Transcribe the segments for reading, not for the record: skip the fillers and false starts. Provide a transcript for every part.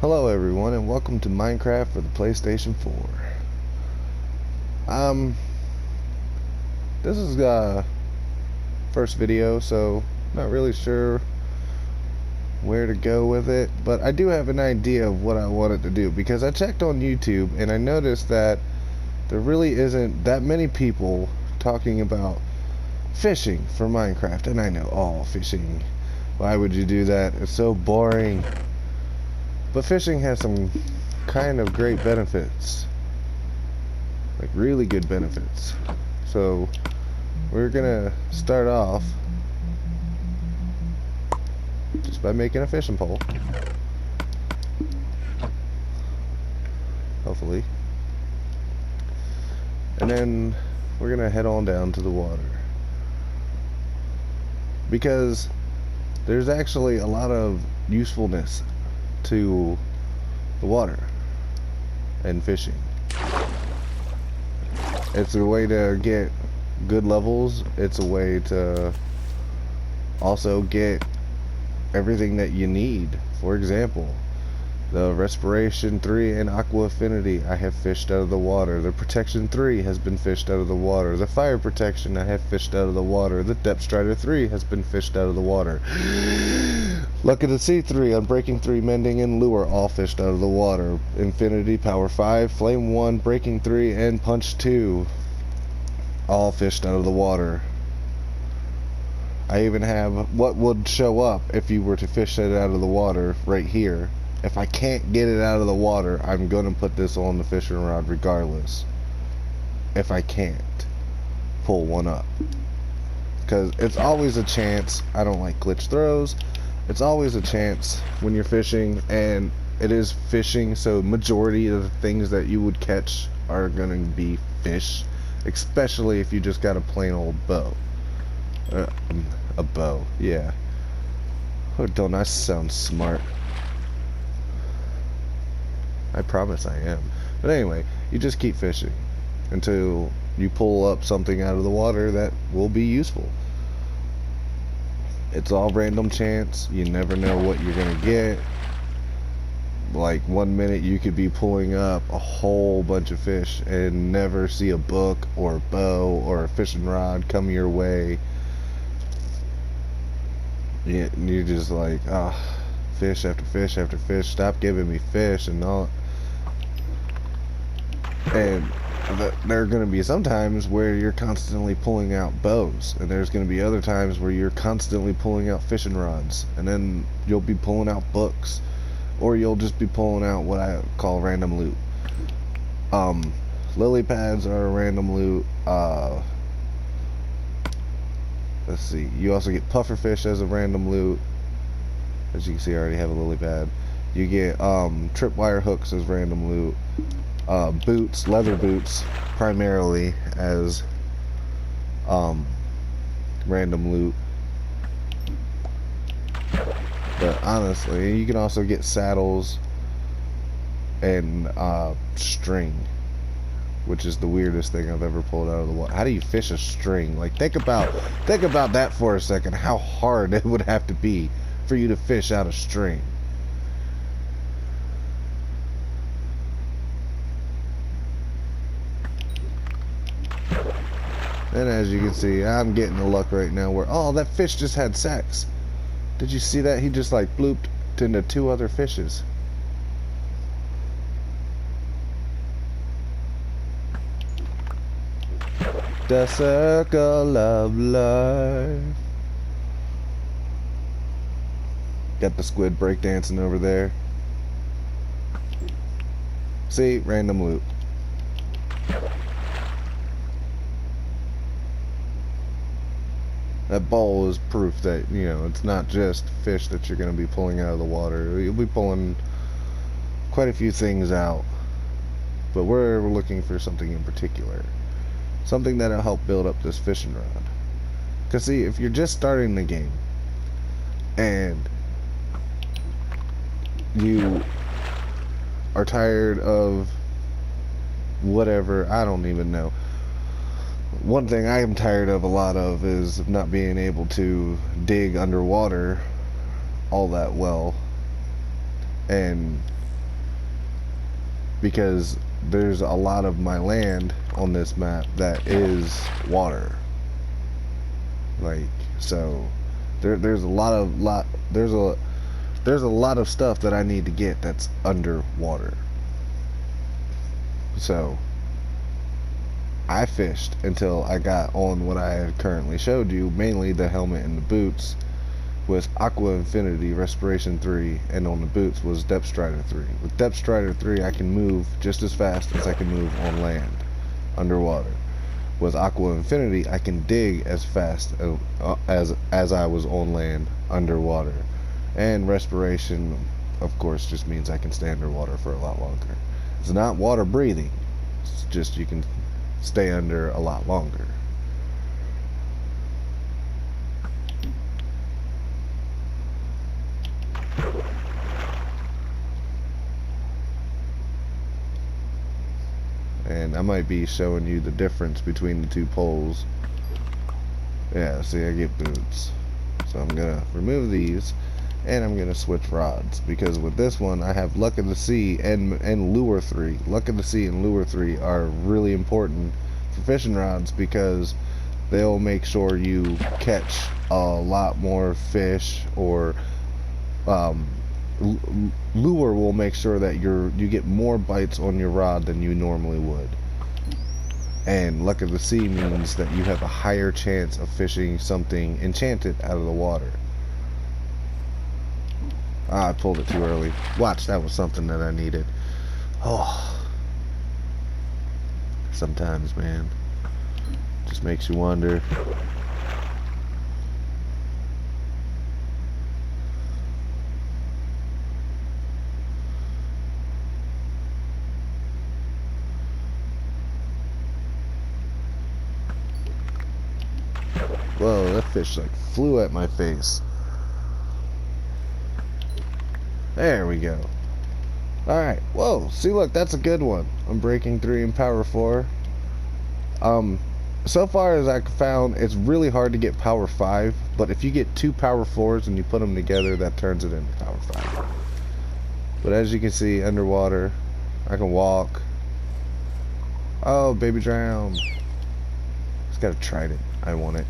Hello everyone and welcome to Minecraft for the PlayStation 4. This is first video, so not really sure where to go with it, but I do have an idea of what I wanted to do because I checked on YouTube and I noticed that there really isn't that many people talking about fishing for Minecraft. And I know, oh, fishing, why would you do that? It's so boring. But fishing has some kind of great benefits, like really good benefits. So we're gonna start off just by making a fishing pole, hopefully, and then we're gonna head on down to the water because there's actually a lot of usefulness to the water and fishing. It's a way to get good levels. It's a way to also get everything that you need. For example, the Respiration 3 and Aqua Affinity I have fished out of the water. The Protection 3 has been fished out of the water. The Fire Protection I have fished out of the water. The Depth Strider 3 has been fished out of the water. Luck of the Sea 3, Unbreaking 3, Mending, and Lure all fished out of the water. Infinity Power 5, Flame 1, Breaking 3, and Punch 2 all fished out of the water. I even have what would show up if you were to fish it out of the water right here. If I can't get it out of the water, I'm going to put this on the fishing rod regardless. If I can't pull one up. Because it's always a chance. I don't like glitch throws. It's always a chance when you're fishing, and it is fishing, so majority of the things that you would catch are going to be fish, especially if you just got a plain old bow. A bow, yeah. Oh, don't I sound smart? I promise I am. But anyway, you just keep fishing until you pull up something out of the water that will be useful. It's all random chance. You never know what you're gonna get. Like 1 minute you could be pulling up a whole bunch of fish and never see a book or a bow or a fishing rod come your way. You're just like, ah, fish after fish after fish. Stop giving me fish and all. And there are going to be some times where you're constantly pulling out bows, and there's going to be other times where you're constantly pulling out fishing rods, and then you'll be pulling out books, or you'll just be pulling out what I call random loot. Lily pads are a random loot. Let's see, you also get pufferfish as a random loot. As you can see, I already have a lily pad. You get tripwire hooks as random loot. Boots, leather boots, primarily as random loot. But honestly, you can also get saddles and string, which is the weirdest thing I've ever pulled out of the water. How do you fish a string? Like, think about that for a second. How hard it would have to be for you to fish out a string. And as you can see, I'm getting the luck right now where, oh, that fish just had sex. Did you see that? He just like blooped into 2 other fishes. The circle of life. Got the squid breakdancing over there. See, random loot. That ball is proof that, you know, it's not just fish that you're going to be pulling out of the water. You'll be pulling quite a few things out. But we're looking for something in particular. Something that'll help build up this fishing rod. Because see, if you're just starting the game and you are tired of whatever, I don't even know. One thing I am tired of a lot of is not being able to dig underwater all that well. And because there's a lot of my land on this map that is water. Like, so there's a lot of stuff that I need to get that's underwater. So I fished until I got on what I had currently showed you, mainly the helmet and the boots was Aqua Infinity Respiration 3, and on the boots was Depth Strider 3. With Depth Strider 3 I can move just as fast as I can move on land, underwater. With Aqua Infinity I can dig as fast as I was on land, underwater. And Respiration, of course, just means I can stay underwater for a lot longer. It's not water breathing, it's just you can stay under a lot longer. And I might be showing you the difference between the two poles. Yeah, see, I get boots. So I'm gonna remove these, and I'm gonna switch rods, because with this one I have Luck of the Sea and Lure 3. Luck of the Sea and Lure 3 are really important for fishing rods, because they'll make sure you catch a lot more fish, or lure will make sure that you get more bites on your rod than you normally would. And Luck of the Sea means that you have a higher chance of fishing something enchanted out of the water. Ah, I pulled it too early. Watch, that was something that I needed. Oh, sometimes, man, just makes you wonder. Whoa, that fish like flew at my face. There we go. Alright, whoa, see, look, that's a good one. I'm breaking 3 and power 4. So far as I found, it's really hard to get power 5, but if you get 2 power 4s and you put them together, that turns it into power 5. But as you can see, underwater, I can walk. Oh, baby drown. It's got a trident. I want it.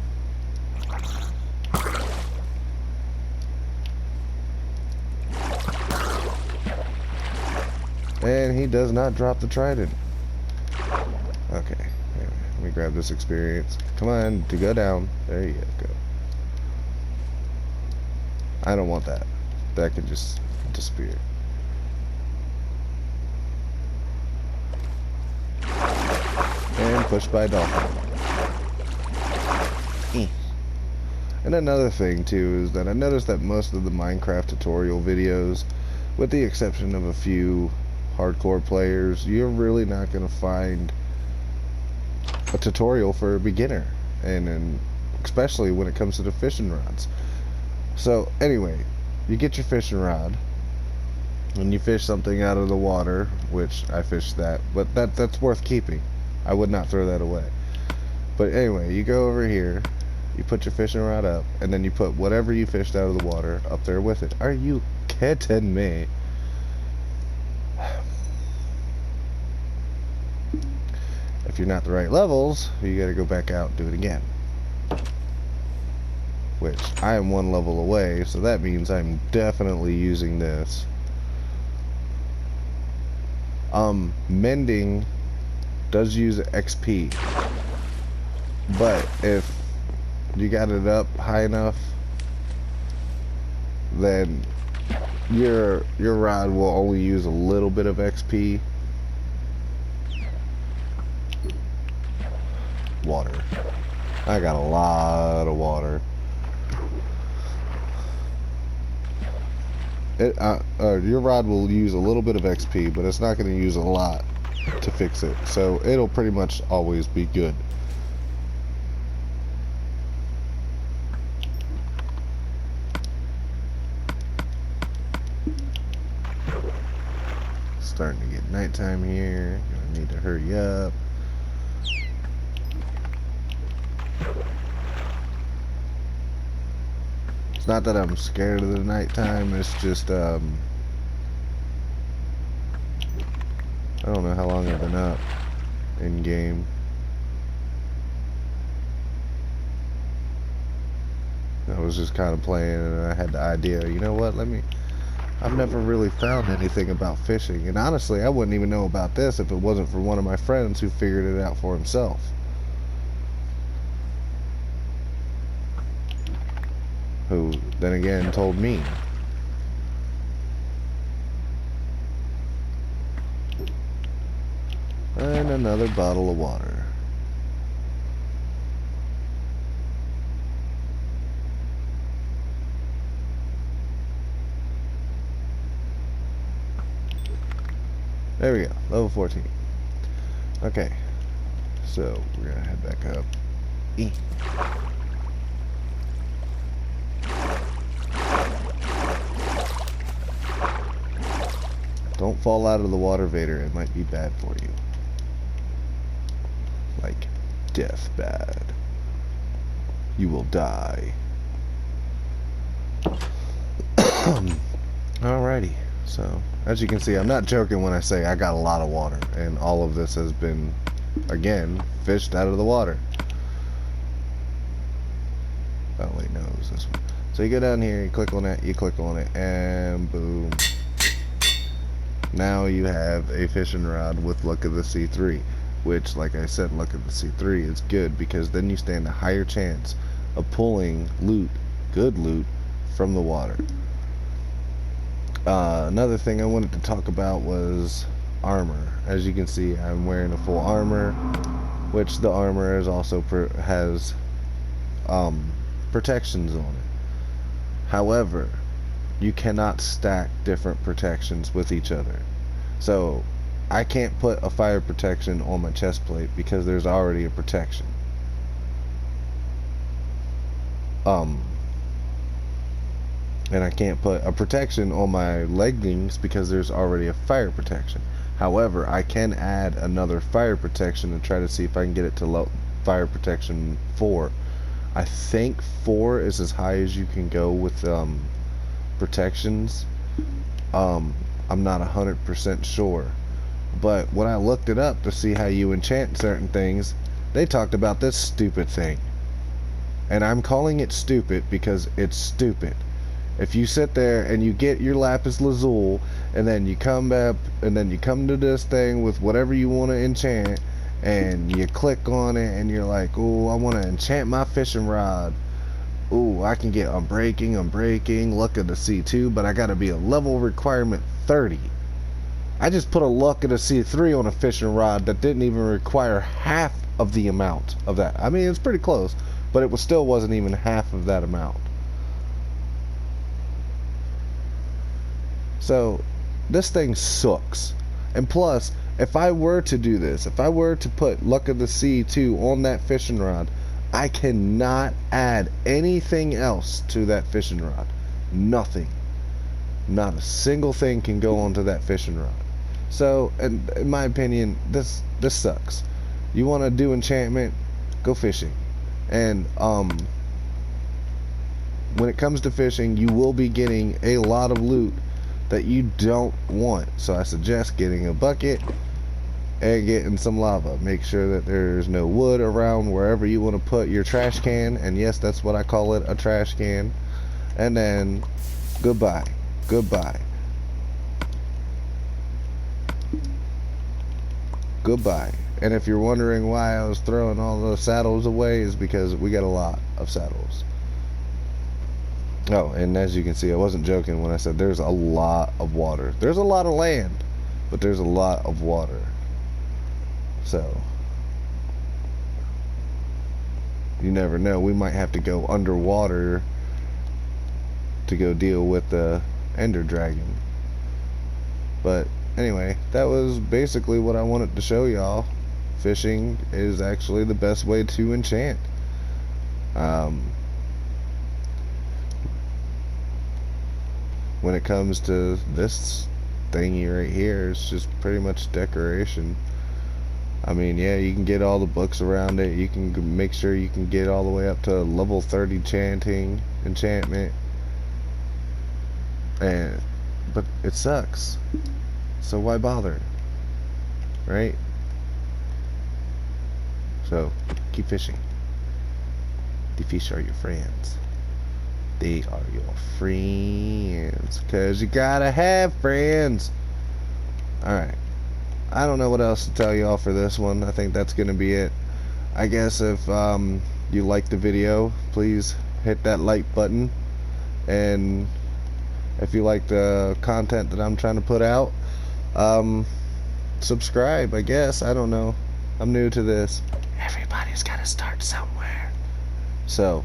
And he does not drop the trident. Okay, let me grab this experience. Come on, to go down. There you go. I don't want that. That can just disappear. And pushed by a dolphin. And another thing too is that I noticed that most of the Minecraft tutorial videos, with the exception of a few hardcore players, you're really not going to find a tutorial for a beginner, and especially when it comes to the fishing rods. So anyway, you get your fishing rod and you fish something out of the water, which I fished that, but that's worth keeping. I would not throw that away. But anyway, you go over here, you put your fishing rod up, and then you put whatever you fished out of the water up there with it. Are you kidding me? If you're not the right levels, you gotta go back out and do it again. Which, I am 1 level away, so that means I'm definitely using this. Mending does use XP, but if you got it up high enough, then your rod will only use a little bit of XP. Water. I got a lot of water. Your rod will use a little bit of XP, but it's not going to use a lot to fix it, so it'll pretty much always be good. Starting to get nighttime here. Gonna need to hurry up. It's not that I'm scared of the nighttime, it's just, I I don't know how long I've been up in game. I was just kind of playing, and I had the idea, you know what, I've never really found anything about fishing, and honestly I wouldn't even know about this if it wasn't for one of my friends who figured it out for himself. Who then again told me. And another bottle of water. There we go, level 14. Okay, so we're gonna head back up. Don't fall out of the water, Vader. It might be bad for you. Like, death bad. You will die. Alrighty. So, as you can see, I'm not joking when I say I got a lot of water. And all of this has been, again, fished out of the water. Oh, wait, no, it was this one. So you go down here, you click on it, and boom. Now you have a fishing rod with Luck of the Sea 3, which, like I said, Luck of the Sea 3 is good because then you stand a higher chance of pulling loot, good loot, from the water. Another thing I wanted to talk about was armor. As you can see, I'm wearing a full armor, which the armor is also has protections on it. However, you cannot stack different protections with each other. So I can't put a fire protection on my chest plate because there's already a protection. And I can't put a protection on my leggings because there's already a fire protection. However, I can add another fire protection and try to see if I can get it to fire protection 4. I think 4 is as high as you can go with protections. I'm not 100% sure, but when I looked it up to see how you enchant certain things, they talked about this stupid thing, and I'm calling it stupid because it's stupid. If you sit there and you get your lapis lazuli, and then you come back and then you come to this thing with whatever you want to enchant, and you click on it and you're like, oh, I want to enchant my fishing rod. Ooh, I can get unbreaking, Luck of the Sea 2, but I gotta be a level requirement 30. I just put a Luck of the Sea 3 on a fishing rod that didn't even require half of the amount of that. I mean, it's pretty close, but it still wasn't even half of that amount. So, this thing sucks. And plus, if I were to do this, if I were to put Luck of the Sea 2 on that fishing rod, I cannot add anything else to that fishing rod. Nothing. Not a single thing can go onto that fishing rod. So, in my opinion, this sucks. You want to do enchantment, go fishing. And when it comes to fishing, you will be getting a lot of loot that you don't want. So I suggest getting a bucket and getting some lava. Make sure that there's no wood around wherever you want to put your trash can, and yes, that's what I call it, a trash can. And then goodbye. Goodbye. Goodbye. And if you're wondering why I was throwing all those saddles away, is because we got a lot of saddles. Oh, and as you can see, I wasn't joking when I said there's a lot of water. There's a lot of land, but there's a lot of water. So, you never know. We might have to go underwater to go deal with the Ender Dragon. But anyway, that was basically what I wanted to show y'all. Fishing is actually the best way to enchant. When it comes to this thingy right here, it's just pretty much decoration. I mean, yeah, you can get all the books around it. You can make sure you can get all the way up to level 30 enchantment. But it sucks. So why bother? right? So keep fishing. The fish are your friends. They are your friends, cause you gotta have friends. Alright, I don't know what else to tell y'all for this one. I think that's gonna be it. I guess if you like the video, please hit that like button, and if you like the content that I'm trying to put out, subscribe, I guess. I don't know, I'm new to this. Everybody's gotta start somewhere. So,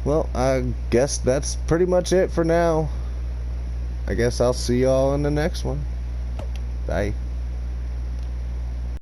well, I guess that's pretty much it for now. I guess I'll see y'all in the next one. Bye.